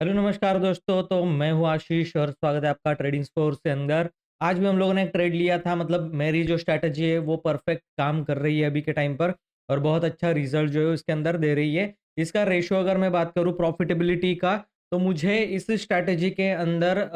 Hello नमस्कार दोस्तों। तो मैं हूँ आशीष और स्वागत है आपका ट्रेडिंग स्कोर के अंदर। आज भी हम लोगों ने एक ट्रेड लिया था। मतलब मेरी जो स्ट्रैटेजी है वो परफेक्ट काम कर रही है अभी के टाइम पर और बहुत अच्छा रिजल्ट जो है उसके अंदर दे रही है। इसका रेशियो अगर मैं बात करूँ प्रॉफिटेबिलिटी का, तो मुझे इस स्ट्रैटेजी के अंदर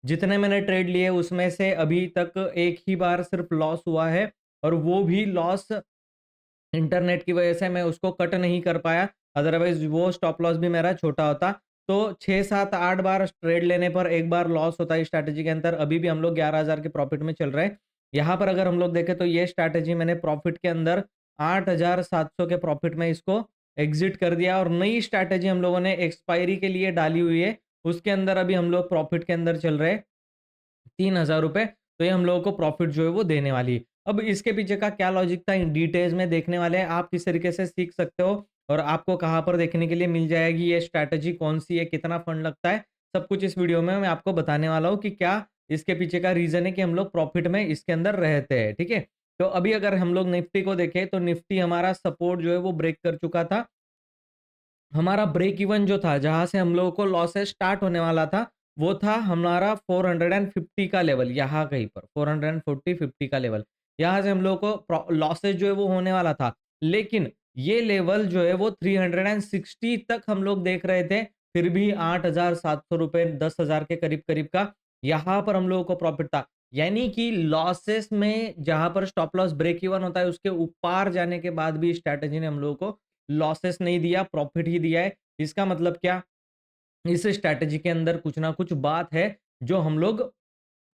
जितने मैंने ट्रेड लिए उसमें से अभी तक एक ही बार सिर्फ लॉस हुआ है, और वो भी लॉस इंटरनेट की वजह से मैं उसको कट नहीं कर पाया। अदरवाइज़ वो स्टॉप लॉस भी मेरा छोटा होता। तो 6, 7, 8 बार ट्रेड लेने पर एक बार लॉस होता है इस स्ट्रैटेजी के अंदर। अभी भी हम लोग 11,000 के प्रॉफिट में चल रहे हैं। यहाँ पर अगर हम लोग देखें तो ये स्ट्रैटेजी मैंने प्रॉफिट के अंदर 8,700 के प्रॉफिट में इसको एग्ज़िट कर दिया, और नई स्ट्रैटेजी हम लोगों ने एक्सपायरी के लिए डाली हुई है। उसके अंदर अभी हम लोग प्रॉफिट के अंदर चल रहे हैं। ₹3000, तो ये हम लोगों को प्रॉफ़िट जो है वो देने वाली है। अब इसके पीछे का क्या लॉजिक था इन डिटेल्स में देखने वाले हैं। आप किस तरीके से सीख सकते हो और आपको कहाँ पर देखने के लिए मिल जाएगी ये स्ट्रैटेजी कौन-सी है, कितना फंड लगता है, सब कुछ इस वीडियो में मैं आपको बताने वाला हूँ कि क्या इसके पीछे का रीज़न है कि हम लोग प्रॉफ़िट में इसके अंदर रहते हैं, ठीक है? तो अभी अगर हम लोग निफ्टी को देखें तो निफ्टी हमारा सपोर्ट जो है वो ब्रेक कर चुका था। हमारा ब्रेक इवन जो था, जहाँ से हम लोगों को लॉसेस स्टार्ट होने वाला था, वो था हमारा 450 का लेवल, यहाँ कहीं पर 440-50 का लेवल। यहाँ से हम लोगों को लॉसेस जो है वो होने वाला था। लेकिन ये लेवल जो है वो 360 तक हम लोग देख रहे थे, फिर भी ₹8,700 10,000 के करीब-करीब का यहाँ पर हम लोगों को प्रॉफिट था। यानी कि लॉसेस में जहाँ पर स्टॉप लॉस ब्रेक इवन होता है, उसके ऊपर जाने के बाद भी स्ट्रैटेजी ने हम लोगों को लॉसेस नहीं दिया, प्रॉफिट ही दिया है। इसका मतलब क्या? इस स्ट्रैटेजी के अंदर कुछ ना कुछ बात है, जो हम लोग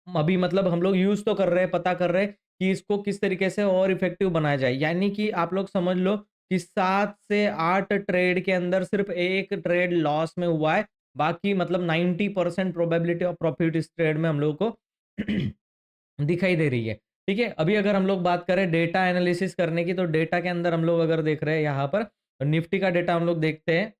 अभी मतलब हम लोग यूज़ तो कर रहे हैं, पता कर रहे हैं कि इसको किस तरीके से और इफ़ेक्टिव बनाया जाए। यानी कि आप लोग समझ लो कि 7 से 8 ट्रेड के अंदर सिर्फ़ 1 ट्रेड लॉस में हुआ है। बाकी मतलब 90% प्रोबेबिलिटी ऑफ प्रॉफिट इस ट्रेड में हम लोगों को दिखाई दे रही है। ठीक है? अभी अगर हम लोग बात करें डेटा एनालिसिस करने की, तो डेटा के अंदर हम लोग अगर देख रहे हैं यहाँ पर निफ्टी का डेटा हम लोग देखते हैं।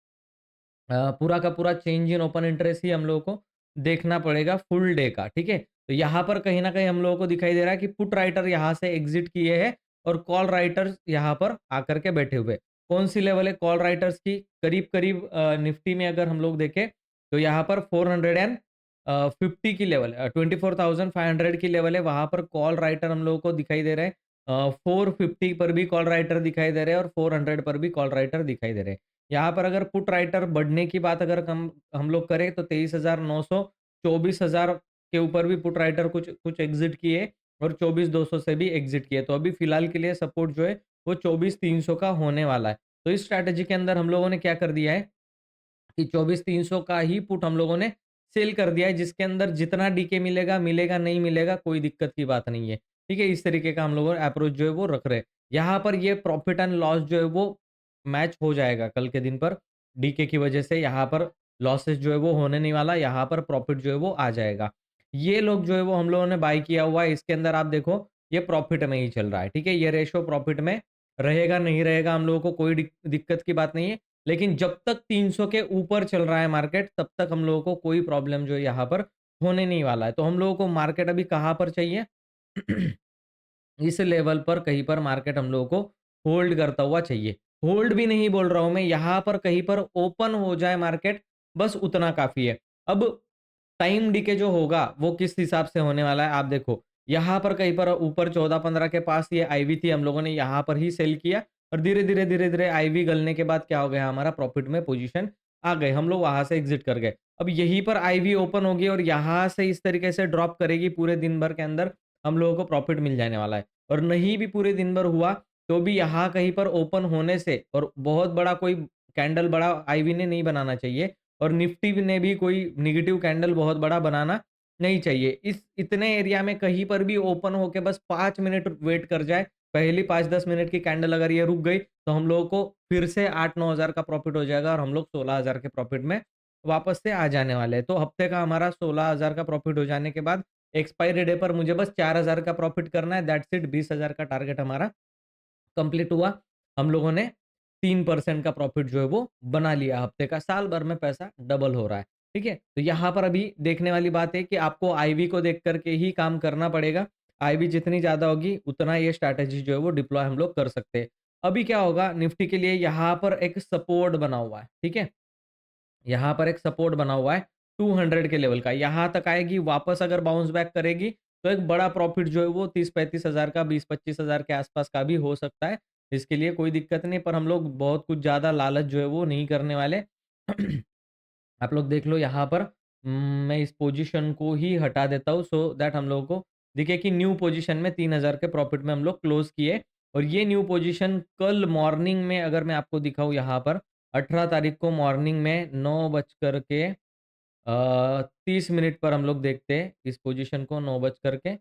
पूरा का पूरा चेंज इन ओपन इंटरेस्ट ही हम लोगों को देखना पड़ेगा फुल डे का, ठीक है? तो यहाँ पर कहीं न कहीं हम लोगों को दिखाई दे रहा है कि पुट राइटर यहाँ से एग्ज़िट किए हैं और कॉल राइटर्स यहाँ पर आकर के बैठे हुए हैं। कौन-सी लेवल है कॉल राइटर्स की? करीब-करीब निफ्टी में अगर हम लोग देखें, तो यहाँ पर 50 की लेवल 24,500 की लेवल है, वहाँ पर कॉल राइटर हम लोगों को दिखाई दे रहे हैं। 450 पर भी कॉल राइटर दिखाई दे रहे हैं और 400 पर भी कॉल राइटर दिखाई दे रहे हैं। यहाँ पर अगर पुट राइटर बढ़ने की बात अगर हम लोग करें तो 23,900 24,000 के ऊपर भी पुट राइटर कुछ कुछ एग्जिट किए और 24,200 से भी एग्जिट किए। तो अभी फिलहाल के लिए सपोर्ट जो है वो 24,300 का होने वाला है। तो इस स्ट्रैटेजी के अंदर हम लोगों ने क्या कर दिया है कि 24,300 का ही पुट हम लोगों ने सेल कर दिया है, जिसके अंदर जितना डीके मिलेगा, मिलेगा, नहीं मिलेगा, कोई दिक्कत की बात नहीं है। ठीक है? इस तरीके का हम लोग अप्रोच जो है वो रख रहे हैं। यहाँ पर ये प्रॉफिट एंड लॉस जो है वो मैच हो जाएगा कल के दिन पर। डीके की वजह से यहाँ पर लॉसेस जो है वो होने नहीं वाला, यहाँ पर प्रॉफिट जो है वो आ जाएगा। ये लोग जो है वो हम लोगों ने बाय किया हुआ है, इसके अंदर आप देखो ये प्रॉफिट में ही चल रहा है। ठीक है? ये रेशियो प्रॉफिट में रहेगा, नहीं रहेगा, हम लोगों को कोई दिक्कत की बात नहीं है। लेकिन जब तक 300 के ऊपर चल रहा है मार्केट, तब तक हम लोगों को कोई प्रॉब्लम जो है यहाँ पर होने नहीं वाला है। तो हम लोगों को मार्केट अभी कहाँ पर चाहिए? इस लेवल पर कहीं पर मार्केट हम लोगों को होल्ड करता हुआ चाहिए। होल्ड भी नहीं बोल रहा हूँ मैं, यहाँ पर कहीं पर ओपन हो जाए मार्केट, बस उतना काफ़ी है। अब टाइम डिके जो होगा, वो किस हिसाब से होने वाला है, आप देखो। यहाँ पर कहीं पर ऊपर 14-15 के पास ये आईवी थी, हम लोगों ने यहाँ पर ही सेल किया और धीरे-धीरे, धीरे-धीरे आईवी गलने के बाद क्या हो गया, हमारा प्रॉफिट में पोजीशन आ गए। हम लोग वहाँ से एग्ज़िट कर गए। अब यहीं पर आईवी ओपन होगी और यहाँ से इस तरीके से ड्रॉप करेगी, पूरे दिन भर के अंदर हम लोगों को प्रॉफिट मिल जाने वाला है। और नहीं भी पूरे दिन भर हुआ, तो भी यहाँ कहीं पर ओपन होने से और बहुत बड़ा कोई कैंडल बड़ा आईवी ने नहीं बनाना चाहिए और निफ्टी ने भी कोई नेगेटिव कैंडल बहुत बड़ा बनाना नहीं चाहिए। इस इतने एरिया में कहीं पर भी ओपन होके बस 5 मिनट वेट कर जाए, पहली 5-10 मिनट की कैंडल अगर ये रुक गई, तो हम लोगों को फिर से 8-9 हज़ार का प्रॉफिट हो जाएगा और हम लोग 16,000 के प्रॉफिट में वापस से आ जाने वाले हैं। तो हफ्ते का हमारा 16,000 का प्रॉफिट हो जाने के बाद एक्सपायरी डे पर मुझे बस 4,000 का प्रॉफिट करना है, दैट्स इट। 20,000 का टारगेट हमारा कंप्लीट हुआ। हम लोगों ने 3% का प्रॉफिट जो है वो बना लिया हफ्ते का, साल भर में पैसा डबल हो रहा है। ठीक है? तो यहाँ पर अभी देखने वाली बात है कि आपको आईवी को देख कर के ही काम करना पड़ेगा। आईवी जितनी ज़्यादा होगी, उतना ये स्ट्रैटेजी जो है वो डिप्लॉय हम लोग कर सकते हैं। अभी क्या होगा निफ्टी के लिए यहाँ पर एक सपोर्ट बना हुआ है। ठीक है? यहाँ पर एक सपोर्ट बना हुआ है 200 के लेवल का, यहाँ तक आएगी, वापस अगर बाउंस बैक करेगी तो एक बड़ा प्रॉफिट जो है वो 30-35 हज़ार का, 20-25 हज़ार के आसपास का भी हो सकता है। इसके लिए कोई दिक्कत नहीं, पर हम लोग बहुत कुछ ज़्यादा लालच जो है वो नहीं करने वाले। आप लोग देख लो यहाँ पर, मैं इस पोजीशन को ही हटा देता हूँ सो दैट हम लोगों को दिखे कि न्यू पोजीशन में 3000 के प्रॉफिट में हम लोग क्लोज किए। और ये न्यू पोजीशन कल मॉर्निंग में अगर मैं आपको दिखाऊँ यहाँ पर 18 तारीख को मॉर्निंग में 9 बज कर के 30 मिनट पर हम लोग देखते हैं इस पोजीशन को, 9 बज कर के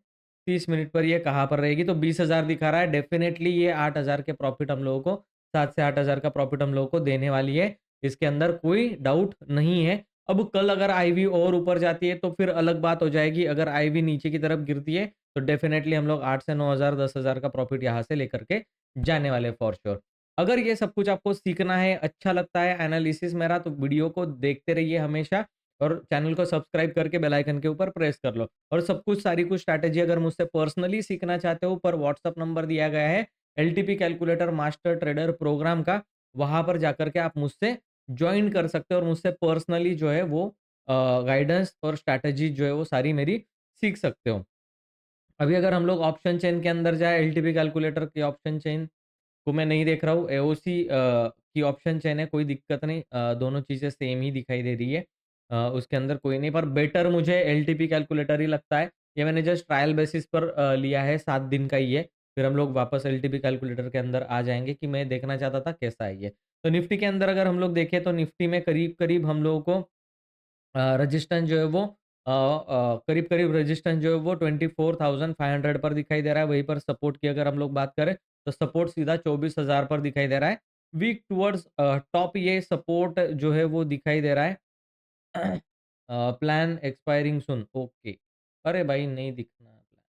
30 मिनट पर ये कहाँ पर रहेगी, तो 20,000 दिखा रहा है। डेफ़िनेटली ये 8,000 के प्रॉफ़िट हम लोगों को, 7 से 8,000 का प्रॉफ़िट हम लोगों को देने वाली है। इसके अंदर कोई डाउट नहीं है। अब कल अगर आईवी और ऊपर जाती है तो फिर अलग बात हो जाएगी। अगर आईवी नीचे की तरफ गिरती है तो डेफ़िनेटली हम लोग 8 से 9,000 10,000 का प्रॉफ़िट यहाँ से लेकर के जाने वाले हैं फॉर श्योर। अगर ये सब कुछ आपको सीखना है, अच्छा लगता है एनालिसिस मेरा, तो वीडियो को देखते रहिए हमेशा और चैनल को सब्सक्राइब करके बेल आइकन के ऊपर प्रेस कर लो। और सब कुछ सारी कुछ स्ट्रैटेजी अगर मुझसे पर्सनली सीखना चाहते हो, पर व्हाट्सएप नंबर दिया गया है LTP calculator master trader program का, वहाँ पर जाकर के आप मुझसे जॉइन कर सकते हो और मुझसे पर्सनली जो है वो गाइडेंस और स्ट्रैटेजी जो है वो सारी मेरी सीख सकते हो। अभी अगर हम लोग ऑप्शन चेन के अंदर जाए, एलटीपी कैलकुलेटर की ऑप्शन चेन को मैं नहीं देख रहा हूँ। एओसी की ऑप्शन चेन है, कोई दिक्कत नहीं, दोनों चीज़ें सेम ही दिखाई दे रही है। उसके अंदर कोई नहीं, पर बेटर मुझे एलटीपी कैलकुलेटर ही लगता है। ये मैंने जस्ट ट्रायल बेसिस पर लिया है, 7 दिन का ही है। फिर हम लोग वापस एलटीपी कैलकुलेटर के अंदर आ जाएँगे कि मैं देखना चाहता था कैसा है ये। तो निफ्टी के अंदर अगर हम लोग देखें तो निफ्टी में करीब-करीब हम लोगों को रेजिस्टेंस जो है वो करीब-करीब रेजिस्टेंस जो है वो 24,500 पर दिखाई दे रहा है। वहीं पर सपोर्ट की अगर हम लोग बात करें, तो सपोर्ट सीधा 24,000 पर दिखाई दे रहा है। वीक टुवर्ड्स टॉप ये सपोर्ट जो है वो दिखाई दे रहा है। प्लान एक्सपायरिंग सून, ओके। अरे भाई नहीं दिखना प्लान,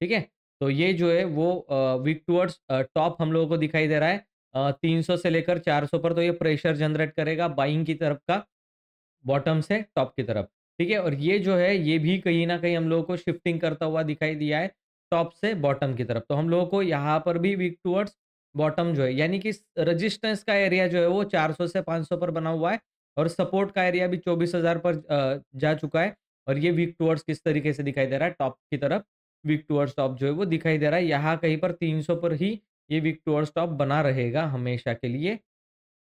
ठीक है? तो ये जो है वो वीक टुवर्ड्स टॉप हम लोगों को दिखाई दे रहा है। 300 से लेकर 400 पर, तो ये प्रेशर जनरेट करेगा बाइंग की तरफ का। बॉटम से टॉप की तरफ, ठीक है? और ये जो है, ये भी कहीं न कहीं हम लोगों को शिफ्टिंग करता हुआ दिखाई दिया है, टॉप से बॉटम की तरफ। तो हम लोगों को यहाँ पर भी वीक टुवर्ड्स बॉटम जो है, यानी कि रेजिस्टेंस का एरिया जो है वो 400 से 500 पर बना हुआ है और सपोर्ट का एरिया भी 24,000 पर जा चुका है। और ये वीक टुवर्ड्स किस तरीके से दिखाई दे रहा है, टॉप की तरफ, वीक टुवर्ड्स टॉप जो है वो दिखाई दे रहा है। यहाँ कहीं पर 300 पर ही ये वीक टुवर्ड्स टॉप बना रहेगा हमेशा के लिए।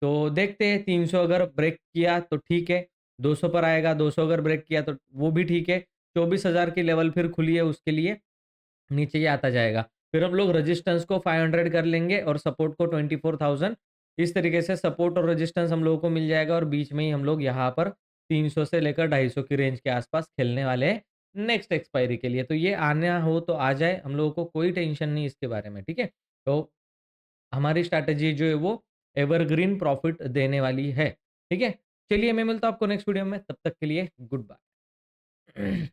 तो देखते हैं, 300 अगर ब्रेक किया तो ठीक है, 200 पर आएगा, 200 अगर ब्रेक किया तो वो भी ठीक है। 24,000 की लेवल फिर खुली है उसके लिए, नीचे ही आता जाएगा। फिर हम लोग रेजिस्टेंस को 500 कर लेंगे और सपोर्ट को 24,000। इस तरीके से सपोर्ट और रेजिस्टेंस हम लोगों को मिल जाएगा और बीच में ही हम लोग यहाँ पर 300 से लेकर 250 की रेंज के आसपास खेलने वाले हैं नेक्स्ट एक्सपायरी के लिए। तो ये आना हो तो आ जाए, हम लोगों को कोई टेंशन नहीं इसके बारे में, ठीक है? तो हमारी स्ट्रैटेजी जो है वो एवरग्रीन प्रॉफिट देने वाली है, ठीक है? चलिए मैं मिलता हूँ आपको नेक्स्ट वीडियो में, तब तक के लिए गुड बाय।